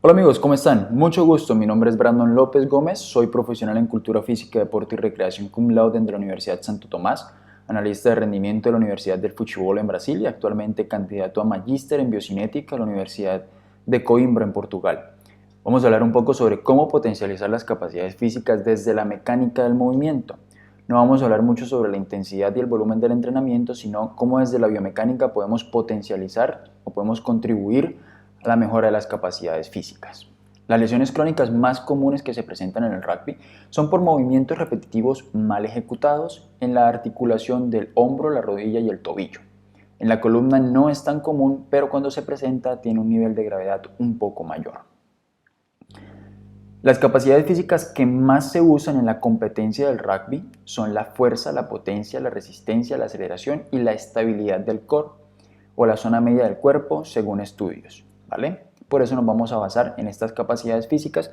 Hola amigos, ¿cómo están? Mucho gusto, mi nombre es Brandon López Gómez, soy profesional en Cultura Física, Deporte y Recreación Cum Laude de la Universidad Santo Tomás, analista de rendimiento de la Universidad del Futebol en Brasil y actualmente candidato a Magíster en Biocinética a la Universidad de Coimbra en Portugal. Vamos a hablar un poco sobre cómo potencializar las capacidades físicas desde la mecánica del movimiento. No vamos a hablar mucho sobre la intensidad y el volumen del entrenamiento, sino cómo desde la biomecánica podemos potencializar o podemos contribuir a la mejora de las capacidades físicas. Las lesiones crónicas más comunes que se presentan en el rugby son por movimientos repetitivos mal ejecutados en la articulación del hombro, la rodilla y el tobillo. En la columna no es tan común, pero cuando se presenta tiene un nivel de gravedad un poco mayor. Las capacidades físicas que más se usan en la competencia del rugby son la fuerza, la potencia, la resistencia, la aceleración y la estabilidad del core o la zona media del cuerpo según estudios, ¿vale? Por eso nos vamos a basar en estas capacidades físicas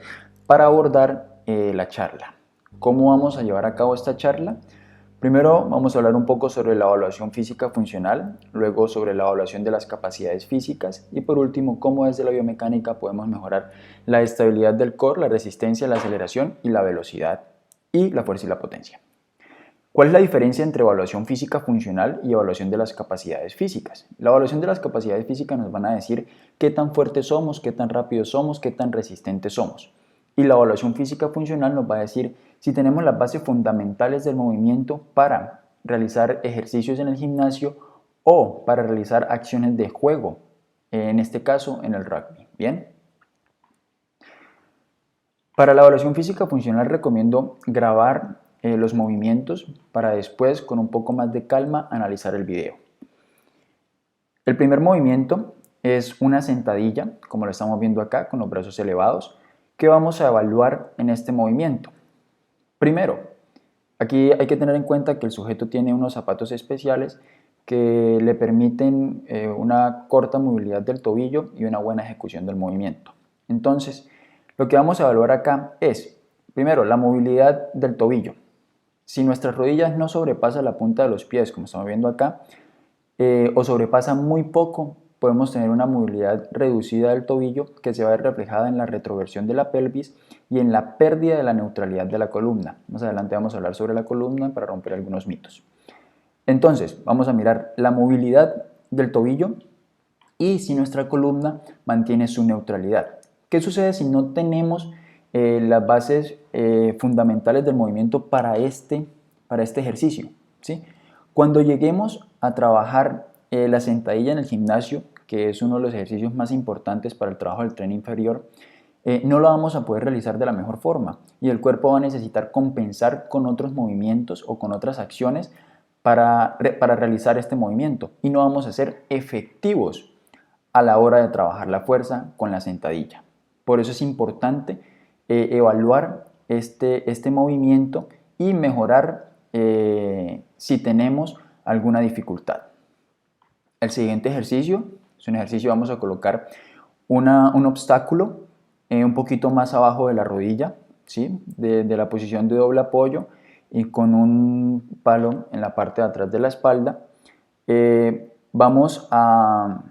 para abordar la charla. ¿Cómo vamos a llevar a cabo esta charla? Primero vamos a hablar un poco sobre la evaluación física funcional, luego sobre la evaluación de las capacidades físicas y por último cómo desde la biomecánica podemos mejorar la estabilidad del core, la resistencia, la aceleración y la velocidad y la fuerza y la potencia. ¿Cuál es la diferencia entre evaluación física funcional y evaluación de las capacidades físicas? La evaluación de las capacidades físicas nos van a decir qué tan fuertes somos, qué tan rápidos somos, qué tan resistentes somos. Y la evaluación física funcional nos va a decir si tenemos las bases fundamentales del movimiento para realizar ejercicios en el gimnasio o para realizar acciones de juego, en este caso en el rugby. ¿Bien? Para la evaluación física funcional recomiendo grabar los movimientos para después, con un poco más de calma, analizar el video. El primer movimiento es una sentadilla, como lo estamos viendo acá, con los brazos elevados. ¿Qué vamos a evaluar en este movimiento? Primero, aquí hay que tener en cuenta que el sujeto tiene unos zapatos especiales que le permiten una corta movilidad del tobillo y una buena ejecución del movimiento. Entonces, lo que vamos a evaluar acá es, primero, la movilidad del tobillo. Si nuestras rodillas no sobrepasan la punta de los pies, como estamos viendo acá, o sobrepasa muy poco, podemos tener una movilidad reducida del tobillo que se va a ver reflejada en la retroversión de la pelvis y en la pérdida de la neutralidad de la columna. Más adelante vamos a hablar sobre la columna para romper algunos mitos. Entonces, vamos a mirar la movilidad del tobillo y si nuestra columna mantiene su neutralidad. ¿Qué sucede si no tenemos las bases fundamentales del movimiento para este ejercicio? ¿Sí? Cuando lleguemos a trabajar la sentadilla en el gimnasio, que es uno de los ejercicios más importantes para el trabajo del tren inferior, no lo vamos a poder realizar de la mejor forma y el cuerpo va a necesitar compensar con otros movimientos o con otras acciones para realizar este movimiento y no vamos a ser efectivos a la hora de trabajar la fuerza con la sentadilla. Por eso es importante evaluar este movimiento y mejorar si tenemos alguna dificultad. El siguiente ejercicio es un ejercicio, vamos a colocar un obstáculo un poquito más abajo de la rodilla, ¿sí? de la posición de doble apoyo y con un palo en la parte de atrás de la espalda. Vamos a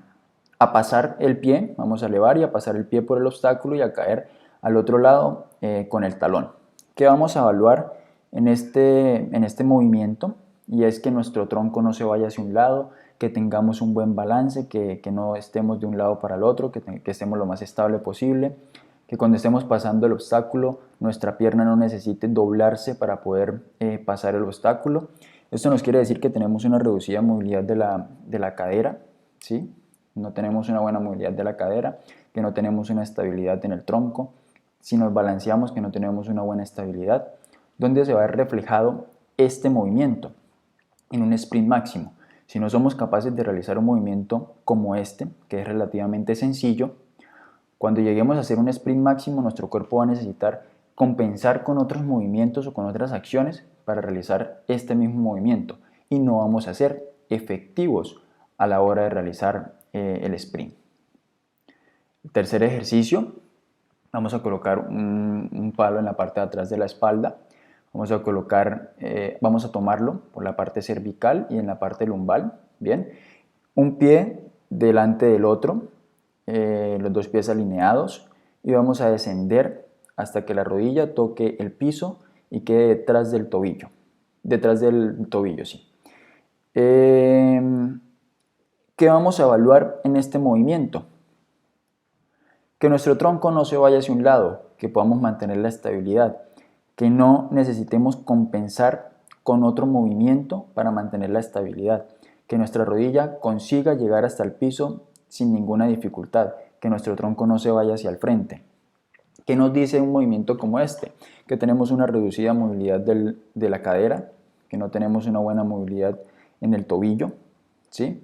pasar el pie, vamos a elevar y a pasar el pie por el obstáculo y a caer al otro lado con el talón. ¿Qué vamos a evaluar en este movimiento? Y es que nuestro tronco no se vaya hacia un lado, que tengamos un buen balance, que no estemos de un lado para el otro, que estemos lo más estable posible, que cuando estemos pasando el obstáculo nuestra pierna no necesite doblarse para poder pasar el obstáculo. Esto nos quiere decir que tenemos una reducida movilidad de la cadera, ¿sí? No tenemos una buena movilidad de la cadera, que no tenemos una estabilidad en el tronco. Si nos balanceamos, que no tenemos una buena estabilidad, ¿dónde se va a ver reflejado este movimiento? En un sprint máximo. Si no somos capaces de realizar un movimiento como este, que es relativamente sencillo, cuando lleguemos a hacer un sprint máximo, nuestro cuerpo va a necesitar compensar con otros movimientos o con otras acciones para realizar este mismo movimiento y no vamos a ser efectivos a la hora de realizar el sprint. El tercer ejercicio, vamos a colocar un palo en la parte de atrás de la espalda. Vamos a tomarlo por la parte cervical y en la parte lumbar. Bien, un pie delante del otro, los dos pies alineados y vamos a descender hasta que la rodilla toque el piso y quede detrás del tobillo. Detrás del tobillo, sí. ¿Qué vamos a evaluar en este movimiento? Que nuestro tronco no se vaya hacia un lado, que podamos mantener la estabilidad, que no necesitemos compensar con otro movimiento para mantener la estabilidad, que nuestra rodilla consiga llegar hasta el piso sin ninguna dificultad, que nuestro tronco no se vaya hacia el frente. ¿Qué nos dice un movimiento como este? Que tenemos una reducida movilidad de la cadera, que no tenemos una buena movilidad en el tobillo, ¿sí?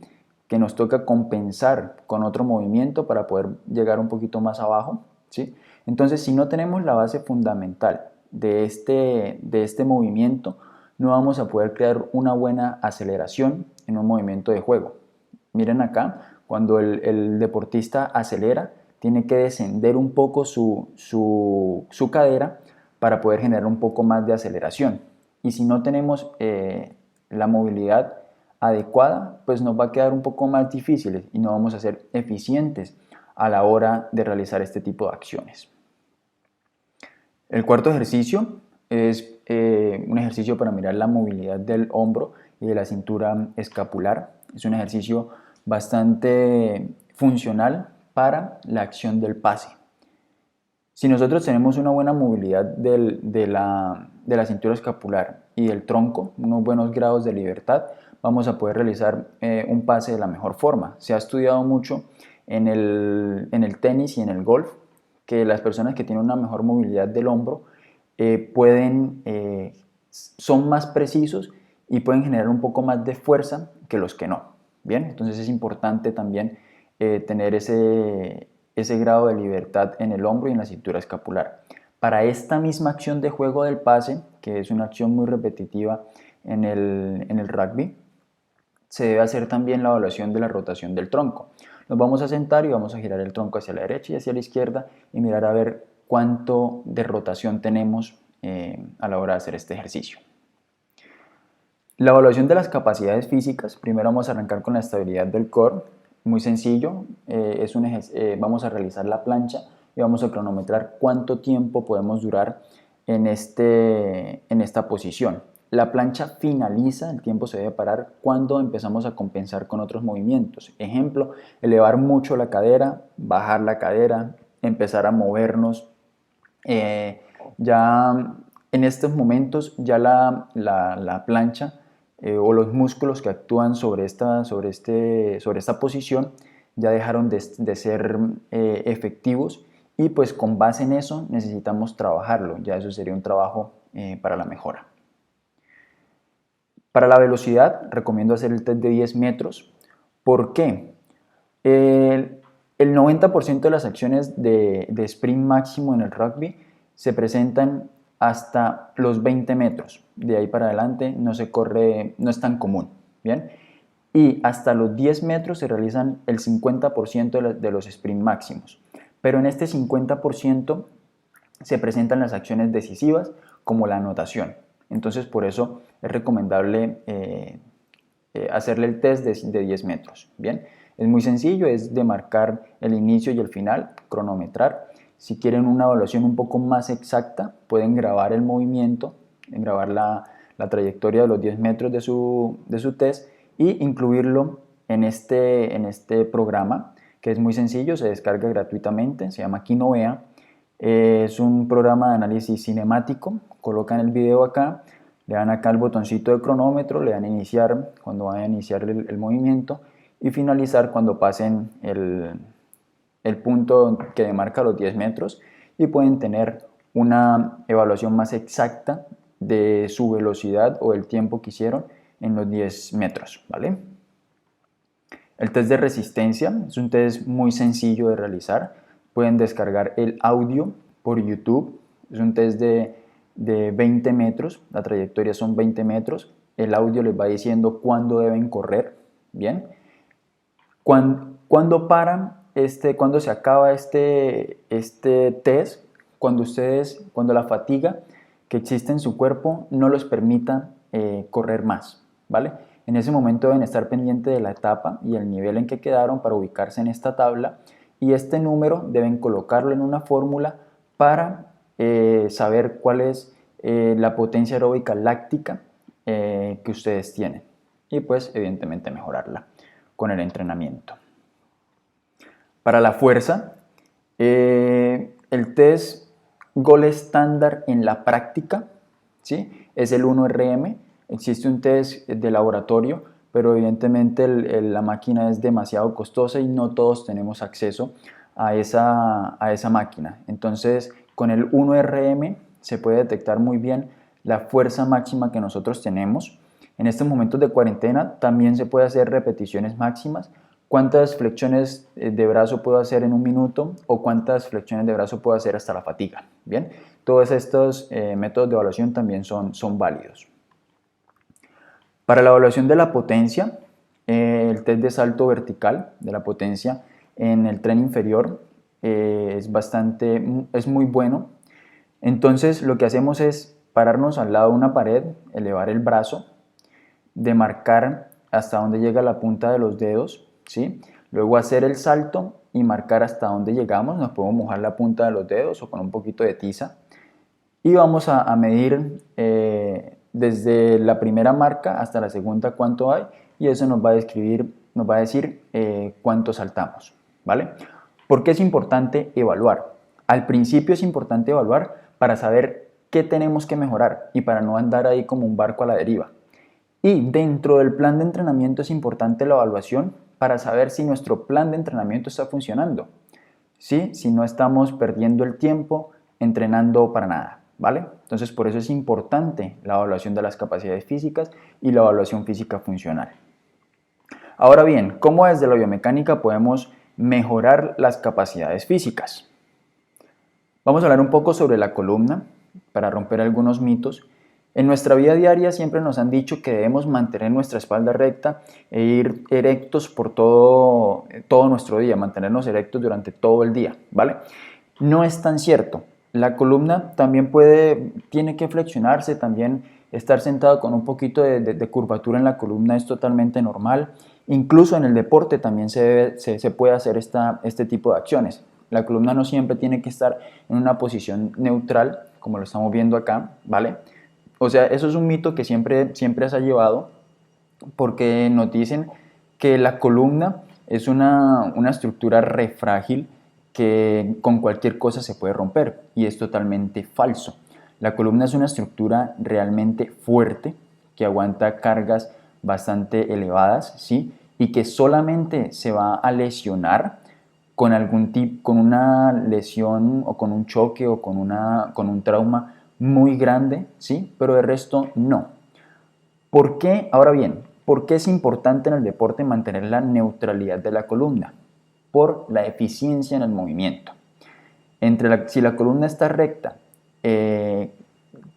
Que nos toca compensar con otro movimiento para poder llegar un poquito más abajo, ¿sí? Entonces, si no tenemos la base fundamental de este movimiento, no vamos a poder crear una buena aceleración en un movimiento de juego. Miren acá, cuando el deportista acelera, tiene que descender un poco su cadera para poder generar un poco más de aceleración. Y si no tenemos la movilidad adecuada, pues nos va a quedar un poco más difícil y no vamos a ser eficientes a la hora de realizar este tipo de acciones. El cuarto ejercicio es un ejercicio para mirar la movilidad del hombro y de la cintura escapular. Es un ejercicio bastante funcional para la acción del pase. Si nosotros tenemos una buena movilidad de la cintura escapular y del tronco, unos buenos grados de libertad, vamos a poder realizar un pase de la mejor forma. Se ha estudiado mucho en el tenis y en el golf que las personas que tienen una mejor movilidad del hombro son más precisos y pueden generar un poco más de fuerza que los que no. Bien, entonces es importante también tener ese grado de libertad en el hombro y en la cintura escapular. Para esta misma acción de juego del pase, que es una acción muy repetitiva en el rugby, se debe hacer también la evaluación de la rotación del tronco. Nos vamos a sentar y vamos a girar el tronco hacia la derecha y hacia la izquierda y mirar a ver cuánto de rotación tenemos a la hora de hacer este ejercicio. La evaluación de las capacidades físicas, primero vamos a arrancar con la estabilidad del core, muy sencillo, vamos a realizar la plancha y vamos a cronometrar cuánto tiempo podemos durar en esta posición. La plancha finaliza, el tiempo se debe parar cuando empezamos a compensar con otros movimientos. Ejemplo, elevar mucho la cadera, bajar la cadera, empezar a movernos. Ya en estos momentos ya la plancha o los músculos que actúan sobre esta posición ya dejaron de ser efectivos y pues con base en eso necesitamos trabajarlo. Ya eso sería un trabajo para la mejora. Para la velocidad recomiendo hacer el test de 10 metros. ¿Por qué? El 90% de las acciones de sprint máximo en el rugby se presentan hasta los 20 metros. De ahí para adelante no se corre, no es tan común. ¿Bien? Y hasta los 10 metros se realizan el 50% de los sprint máximos. Pero en este 50% se presentan las acciones decisivas como la anotación. Entonces por eso es recomendable hacerle el test de 10 metros. Bien, es muy sencillo, es de marcar el inicio y el final, cronometrar. Si quieren una evaluación un poco más exacta, pueden grabar el movimiento, grabar la trayectoria de los 10 metros de su test y incluirlo en este programa, que es muy sencillo, se descarga gratuitamente, se llama Kinovea. Es un programa de análisis cinemático, colocan el video acá, le dan acá el botoncito de cronómetro, le dan iniciar cuando van a iniciar el movimiento y finalizar cuando pasen el punto que demarca los 10 metros y pueden tener una evaluación más exacta de su velocidad o el tiempo que hicieron en los 10 metros, ¿vale? El test de resistencia es un test muy sencillo de realizar. Pueden descargar el audio por YouTube. Es un test de 20 metros. La trayectoria son 20 metros. El audio les va diciendo cuándo deben correr. Bien. Cuando se acaba este test, cuando la fatiga que existe en su cuerpo no les permita correr más, ¿vale? En ese momento deben estar pendientes de la etapa y el nivel en que quedaron para ubicarse en esta tabla y este número deben colocarlo en una fórmula para saber cuál es la potencia aeróbica láctica que ustedes tienen y pues evidentemente mejorarla con el entrenamiento. Para la fuerza, el test Gold estándar en la práctica, ¿sí?, es el 1RM. Existe un test de laboratorio, pero evidentemente la máquina es demasiado costosa y no todos tenemos acceso a esa máquina. Entonces, con el 1RM se puede detectar muy bien la fuerza máxima que nosotros tenemos. En estos momentos de cuarentena también se puede hacer repeticiones máximas. ¿Cuántas flexiones de brazo puedo hacer en un minuto? ¿O cuántas flexiones de brazo puedo hacer hasta la fatiga? Bien, todos estos métodos de evaluación también son válidos. Para la evaluación de la potencia, el test de salto vertical de la potencia en el tren inferior es muy bueno. Entonces lo que hacemos es pararnos al lado de una pared, elevar el brazo, demarcar hasta donde llega la punta de los dedos, ¿sí? Luego hacer el salto y marcar hasta donde llegamos. Nos podemos mojar la punta de los dedos o con un poquito de tiza. Y vamos a medir desde la primera marca hasta la segunda cuánto hay, y eso nos va a decir cuánto saltamos, ¿vale? ¿Por qué es importante evaluar? Al principio es importante evaluar para saber qué tenemos que mejorar y para no andar ahí como un barco a la deriva. Y dentro del plan de entrenamiento es importante la evaluación para saber si nuestro plan de entrenamiento está funcionando, ¿sí? Si no estamos perdiendo el tiempo entrenando para nada, ¿vale? Entonces por eso es importante la evaluación de las capacidades físicas y la evaluación física funcional. Ahora bien, ¿cómo desde la biomecánica podemos mejorar las capacidades físicas? Vamos a hablar un poco sobre la columna para romper algunos mitos. En nuestra vida diaria siempre nos han dicho que debemos mantener nuestra espalda recta e ir erectos por todo nuestro día, mantenernos erectos durante todo el día, ¿vale? No es tan cierto. La columna también tiene que flexionarse, también estar sentado con un poquito de curvatura en la columna es totalmente normal. Incluso en el deporte también se puede hacer este tipo de acciones. La columna no siempre tiene que estar en una posición neutral, como lo estamos viendo acá, ¿vale? O sea, eso es un mito que siempre se ha llevado, porque nos dicen que la columna es una estructura re frágil que con cualquier cosa se puede romper, y es totalmente falso. La columna es una estructura realmente fuerte que aguanta cargas bastante elevadas, ¿sí? Y que solamente se va a lesionar con con una lesión o con un choque o con un trauma muy grande, ¿sí? Pero de resto no. ¿Por qué? Ahora bien, ¿por qué es importante en el deporte mantener la neutralidad de la columna? Por la eficiencia en el movimiento. Si la columna está recta,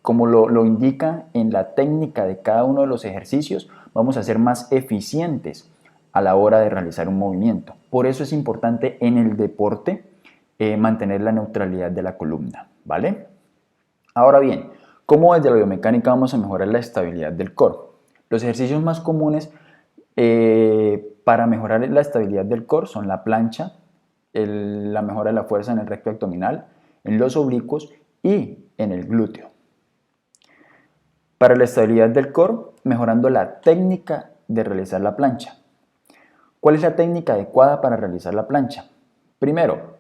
como lo indica en la técnica de cada uno de los ejercicios, vamos a ser más eficientes a la hora de realizar un movimiento. Por eso es importante en el deporte mantener la neutralidad de la columna, ¿vale? Ahora bien, ¿cómo desde la biomecánica vamos a mejorar la estabilidad del core? Los ejercicios más comunes para mejorar la estabilidad del core son la plancha, la mejora de la fuerza en el recto abdominal, en los oblicuos y en el glúteo. Para la estabilidad del core, mejorando la técnica de realizar la plancha. ¿Cuál es la técnica adecuada para realizar la plancha? Primero,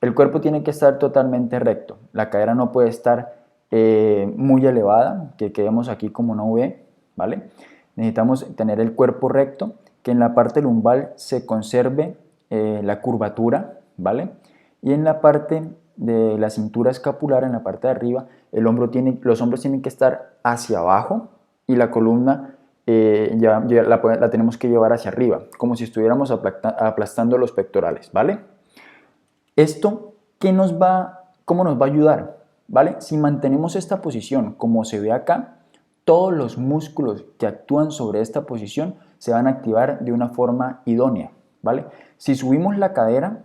el cuerpo tiene que estar totalmente recto. La cadera no puede estar muy elevada, que quedemos aquí como una V, ¿vale? Necesitamos tener el cuerpo recto, que en la parte lumbar se conserve la curvatura, ¿vale? Y en la parte de la cintura escapular, en la parte de arriba, los hombros tienen que estar hacia abajo y la columna la tenemos que llevar hacia arriba, como si estuviéramos aplastando los pectorales, ¿vale? Esto, ¿cómo nos va a ayudar? ¿Vale? Si mantenemos esta posición como se ve acá, todos los músculos que actúan sobre esta posición se van a activar de una forma idónea, ¿vale? Si subimos la cadera,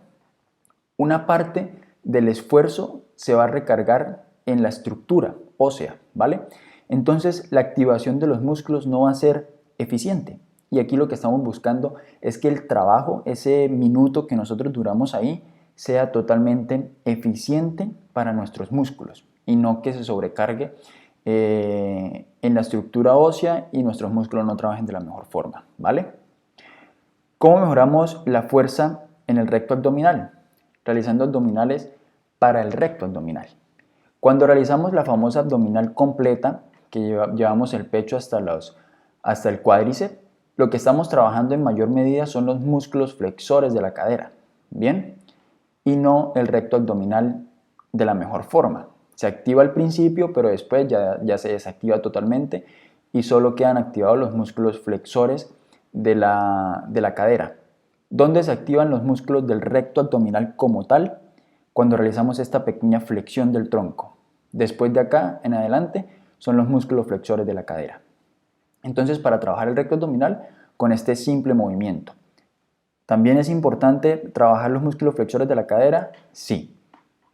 una parte del esfuerzo se va a recargar en la estructura ósea, ¿vale? Entonces la activación de los músculos no va a ser eficiente. Y aquí lo que estamos buscando es que el trabajo, ese minuto que nosotros duramos ahí, sea totalmente eficiente para nuestros músculos y no que se sobrecargue en la estructura ósea y nuestros músculos no trabajen de la mejor forma, ¿vale? ¿Cómo mejoramos la fuerza en el recto abdominal? Realizando abdominales para el recto abdominal. Cuando realizamos la famosa abdominal completa, que llevamos el pecho hasta el cuádriceps, lo que estamos trabajando en mayor medida son los músculos flexores de la cadera, ¿bien? Y no el recto abdominal de la mejor forma. Se activa al principio, pero después ya se desactiva totalmente y solo quedan activados los músculos flexores de la cadera. ¿Dónde se activan los músculos del recto abdominal como tal? Cuando realizamos esta pequeña flexión del tronco. Después de acá en adelante son los músculos flexores de la cadera. Entonces, para trabajar el recto abdominal con este simple movimiento. ¿También es importante trabajar los músculos flexores de la cadera? Sí,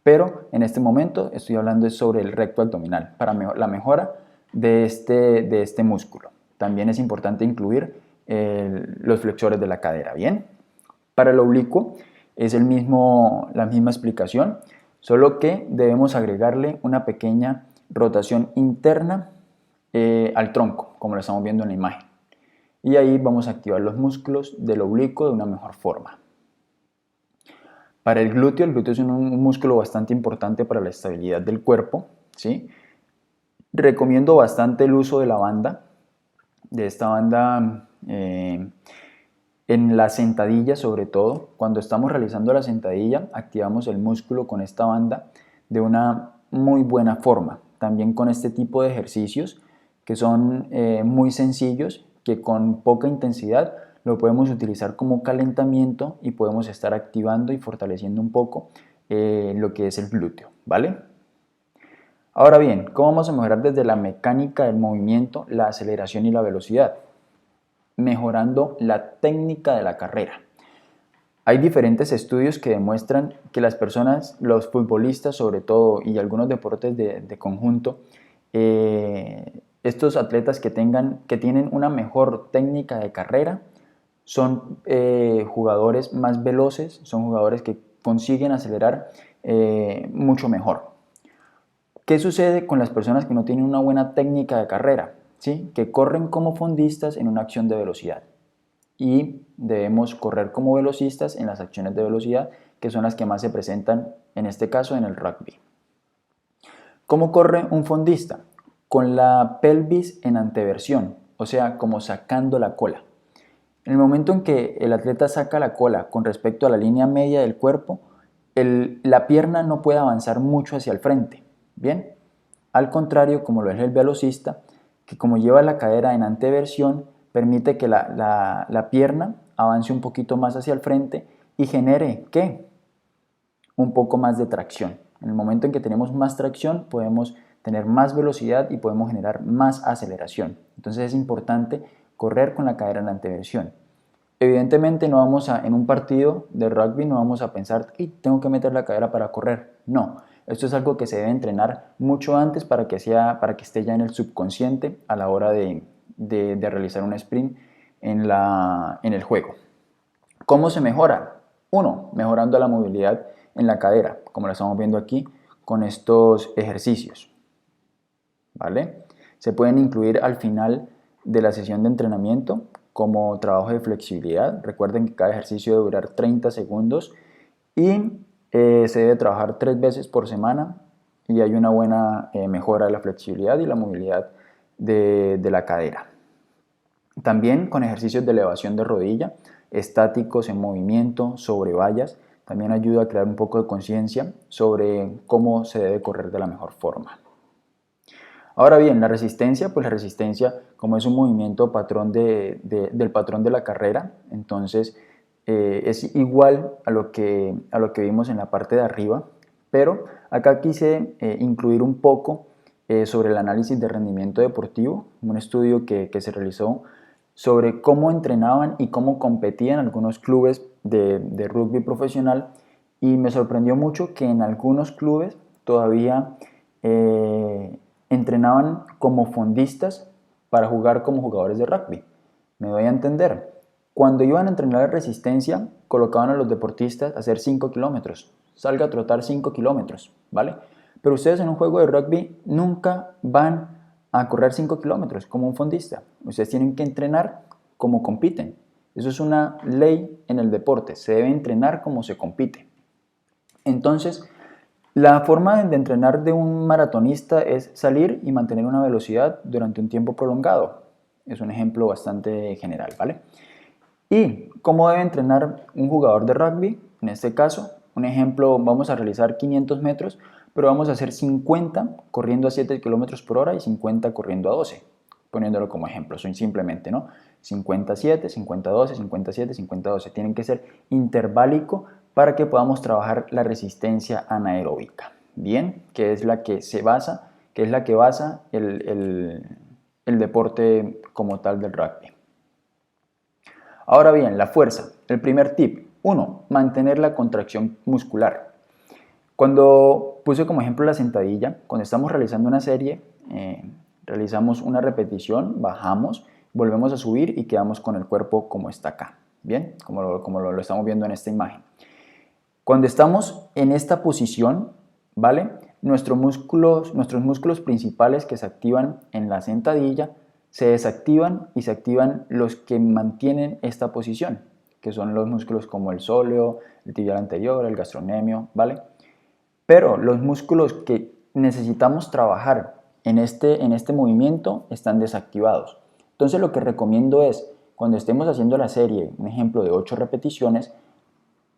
pero en este momento estoy hablando sobre el recto abdominal para la mejora de este músculo. También es importante incluir los flexores de la cadera, ¿bien? Para el oblicuo es la misma explicación, solo que debemos agregarle una pequeña rotación interna al tronco, como lo estamos viendo en la imagen. Y ahí vamos a activar los músculos del oblicuo de una mejor forma. Para el glúteo es un músculo bastante importante para la estabilidad del cuerpo, ¿sí? Recomiendo bastante el uso de la banda, de esta banda en la sentadilla sobre todo. Cuando estamos realizando la sentadilla, activamos el músculo con esta banda de una muy buena forma. También con este tipo de ejercicios que son muy sencillos, que con poca intensidad lo podemos utilizar como calentamiento y podemos estar activando y fortaleciendo un poco lo que es el glúteo, ¿vale? Ahora bien, ¿cómo vamos a mejorar desde la mecánica del movimiento, la aceleración y la velocidad? Mejorando la técnica de la carrera. Hay diferentes estudios que demuestran que las personas, los futbolistas sobre todo y algunos deportes de conjunto, estos atletas que tienen una mejor técnica de carrera son jugadores más veloces, son jugadores que consiguen acelerar mucho mejor. ¿Qué sucede con las personas que no tienen una buena técnica de carrera? ¿Sí? Que corren como fondistas en una acción de velocidad. Y debemos correr como velocistas en las acciones de velocidad, que son las que más se presentan, en este caso, en el rugby. ¿Cómo corre un fondista? Con la pelvis en anteversión, o sea, como sacando la cola. En el momento en que el atleta saca la cola con respecto a la línea media del cuerpo, la pierna no puede avanzar mucho hacia el frente. ¿Bien? Al contrario, como lo es el velocista, que como lleva la cadera en anteversión, permite que la pierna avance un poquito más hacia el frente y genere, ¿qué? Un poco más de tracción. En el momento en que tenemos más tracción, podemos tener más velocidad y podemos generar más aceleración. Entonces es importante correr con la cadera en anteversión. Evidentemente en un partido de rugby no vamos a pensar, tengo que meter la cadera para correr. No, esto es algo que se debe entrenar mucho antes para que esté ya en el subconsciente a la hora de realizar un sprint en el juego. ¿Cómo se mejora? 1. Mejorando la movilidad en la cadera, como lo estamos viendo aquí con estos ejercicios. ¿Vale? Se pueden incluir al final de la sesión de entrenamiento como trabajo de flexibilidad. Recuerden que cada ejercicio debe durar 30 segundos y se debe trabajar 3 veces por semana y hay una buena mejora de la flexibilidad y la movilidad de la cadera. También con ejercicios de elevación de rodilla, estáticos en movimiento, sobre vallas, también ayuda a crear un poco de conciencia sobre cómo se debe correr de la mejor forma. Ahora bien, la resistencia, pues la resistencia, como es un movimiento del patrón de la carrera, entonces es igual a lo que vimos en la parte de arriba, pero acá quise incluir un poco sobre el análisis de rendimiento deportivo, un estudio que se realizó sobre cómo entrenaban y cómo competían algunos clubes de rugby profesional, y me sorprendió mucho que en algunos clubes todavía entrenaban como fondistas para jugar como jugadores de rugby. Me doy a entender. Cuando iban a entrenar la resistencia, colocaban a los deportistas a hacer 5 kilómetros. Salga a trotar 5 kilómetros, ¿vale? Pero ustedes en un juego de rugby nunca van a correr 5 kilómetros como un fondista. Ustedes tienen que entrenar como compiten. Eso es una ley en el deporte. Se debe entrenar como se compite. Entonces, la forma de entrenar de un maratonista es salir y mantener una velocidad durante un tiempo prolongado. Es un ejemplo bastante general, ¿vale? ¿Y cómo debe entrenar un jugador de rugby? En este caso, un ejemplo, vamos a realizar 500 metros, pero vamos a hacer 50 corriendo a 7 km por hora y 50 corriendo a 12, poniéndolo como ejemplo, son simplemente, ¿no? 57, 50, 12, 57, 50, 12. Tienen que ser interválico para que podamos trabajar la resistencia anaeróbica, ¿bien? Que es la que se basa, que es la que basa el deporte como tal del rugby. Ahora bien, la fuerza. El primer tip. 1. Mantener la contracción muscular. Cuando puse como ejemplo la sentadilla, cuando estamos realizando una serie, realizamos una repetición, bajamos, volvemos a subir y quedamos con el cuerpo como está acá. Bien, como lo estamos viendo en esta imagen. Cuando estamos en esta posición, ¿vale? Nuestros músculos principales que se activan en la sentadilla se desactivan y se activan los que mantienen esta posición, que son los músculos como el sóleo, el tibial anterior, el gastrocnemio, ¿vale? Pero los músculos que necesitamos trabajar en este movimiento están desactivados. Entonces lo que recomiendo es, cuando estemos haciendo la serie, un ejemplo de 8 repeticiones,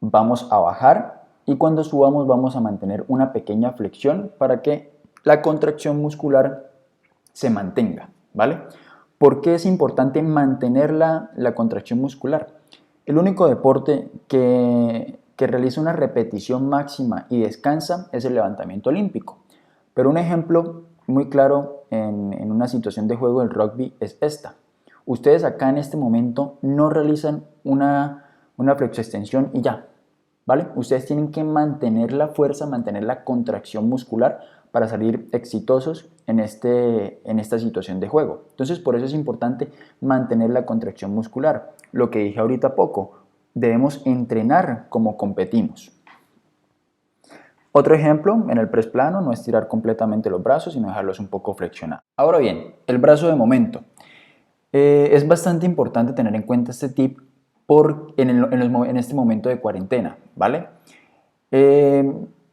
vamos a bajar y cuando subamos vamos a mantener una pequeña flexión para que la contracción muscular se mantenga, ¿vale? ¿Por qué es importante mantener la contracción muscular? El único deporte que realiza una repetición máxima y descansa es el levantamiento olímpico. Pero un ejemplo muy claro en una situación de juego del rugby es esta. Ustedes acá en este momento no realizan una flexoextensión y ya, ¿vale? Ustedes tienen que mantener la fuerza, mantener la contracción muscular para salir exitosos en esta situación de juego. Entonces, por eso es importante mantener la contracción muscular. Lo que dije ahorita poco, debemos entrenar como competimos. Otro ejemplo, en el press plano, no estirar completamente los brazos, sino dejarlos un poco flexionados. Ahora bien, el brazo de momento. Es bastante importante tener en cuenta este tip en este momento de cuarentena, ¿vale?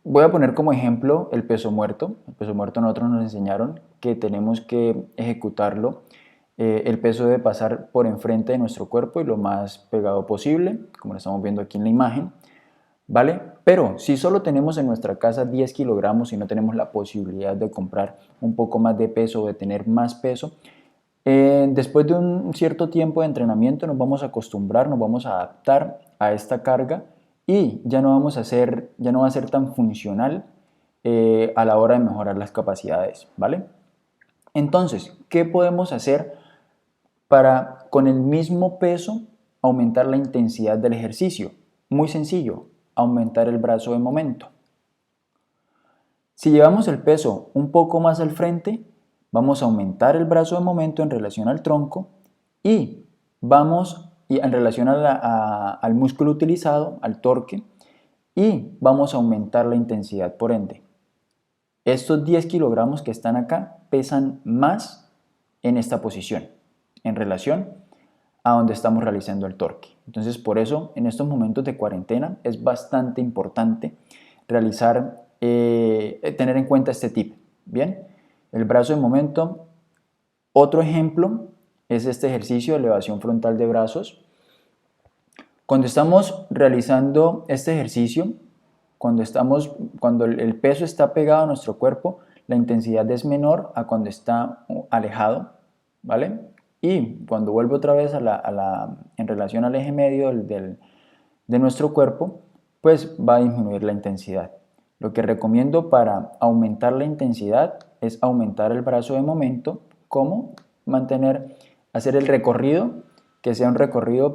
Voy a poner como ejemplo el peso muerto. El peso muerto nosotros nos enseñaron que tenemos que ejecutarlo. El peso debe pasar por enfrente de nuestro cuerpo y lo más pegado posible, como lo estamos viendo aquí en la imagen, ¿vale? Pero si solo tenemos en nuestra casa 10 kilogramos y no tenemos la posibilidad de comprar un poco más de peso o de tener más peso, después de un cierto tiempo de entrenamiento nos vamos a acostumbrar, nos vamos a adaptar a esta carga y ya no va a ser tan funcional a la hora de mejorar las capacidades, ¿vale? Entonces, ¿qué podemos hacer para con el mismo peso aumentar la intensidad del ejercicio? Muy sencillo, aumentar el brazo de momento. Si llevamos el peso un poco más al frente, vamos a aumentar el brazo de momento en relación al tronco y en relación al músculo utilizado, al torque, y vamos a aumentar la intensidad por ende. Estos 10 kilogramos que están acá pesan más en esta posición en relación a donde estamos realizando el torque. Entonces, por eso en estos momentos de cuarentena es bastante importante tener en cuenta este tip. Bien, el brazo de momento. Otro ejemplo es este ejercicio de elevación frontal de brazos. Cuando estamos realizando este ejercicio, cuando el peso está pegado a nuestro cuerpo, la intensidad es menor a cuando está alejado, ¿vale? Y cuando vuelve otra vez en relación al eje medio de nuestro cuerpo, pues va a disminuir la intensidad. Lo que recomiendo para aumentar la intensidad es aumentar el brazo de momento, como hacer el recorrido, que sea un recorrido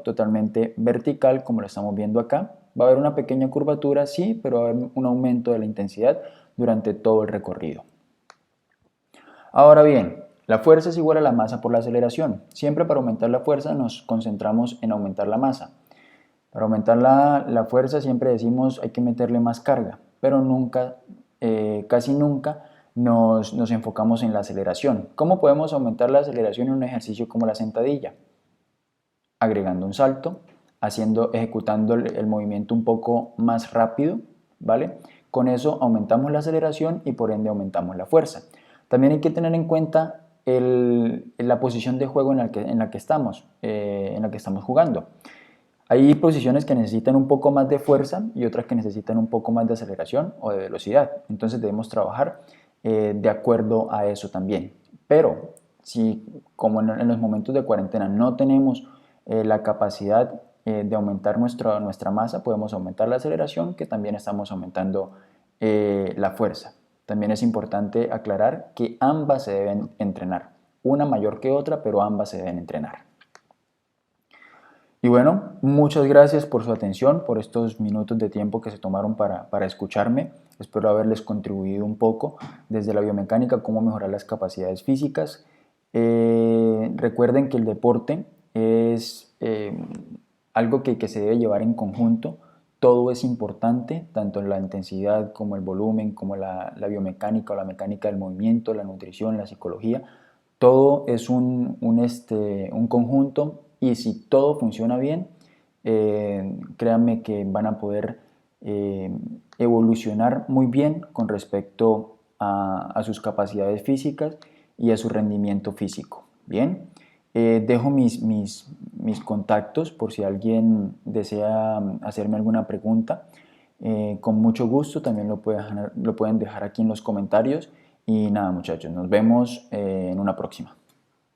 totalmente vertical, como lo estamos viendo acá. Va a haber una pequeña curvatura, sí, pero va a haber un aumento de la intensidad durante todo el recorrido. Ahora bien, La fuerza es igual a la masa por la aceleración. Siempre para aumentar la fuerza nos concentramos en aumentar la masa. Para aumentar la fuerza siempre decimos hay que meterle más carga, pero nunca, casi nunca nos enfocamos en la aceleración. ¿Cómo podemos aumentar la aceleración en un ejercicio como la sentadilla? Agregando un salto, ejecutando el movimiento un poco más rápido, ¿vale? Con eso aumentamos la aceleración y por ende aumentamos la fuerza. También hay que tener en cuenta la posición de juego en la que estamos jugando. Hay posiciones que necesitan un poco más de fuerza y otras que necesitan un poco más de aceleración o de velocidad. Entonces debemos trabajar de acuerdo a eso también. Pero si como en los momentos de cuarentena no tenemos la capacidad de aumentar nuestra masa, podemos aumentar la aceleración, que también estamos aumentando la fuerza. También es importante aclarar que ambas se deben entrenar. Una mayor que otra, pero ambas se deben entrenar. Y bueno, muchas gracias por su atención, por estos minutos de tiempo que se tomaron para escucharme. Espero haberles contribuido un poco desde la biomecánica, cómo mejorar las capacidades físicas. Recuerden que el deporte es algo que se debe llevar en conjunto. Todo es importante, tanto la intensidad como el volumen, como la biomecánica o la mecánica del movimiento, la nutrición, la psicología. Todo es un conjunto y si todo funciona bien, créanme que van a poder evolucionar muy bien con respecto a sus capacidades físicas y a su rendimiento físico. Bien, dejo mis contactos por si alguien desea hacerme alguna pregunta. Con mucho gusto, también lo pueden dejar aquí en los comentarios. Y nada, muchachos, nos vemos en una próxima.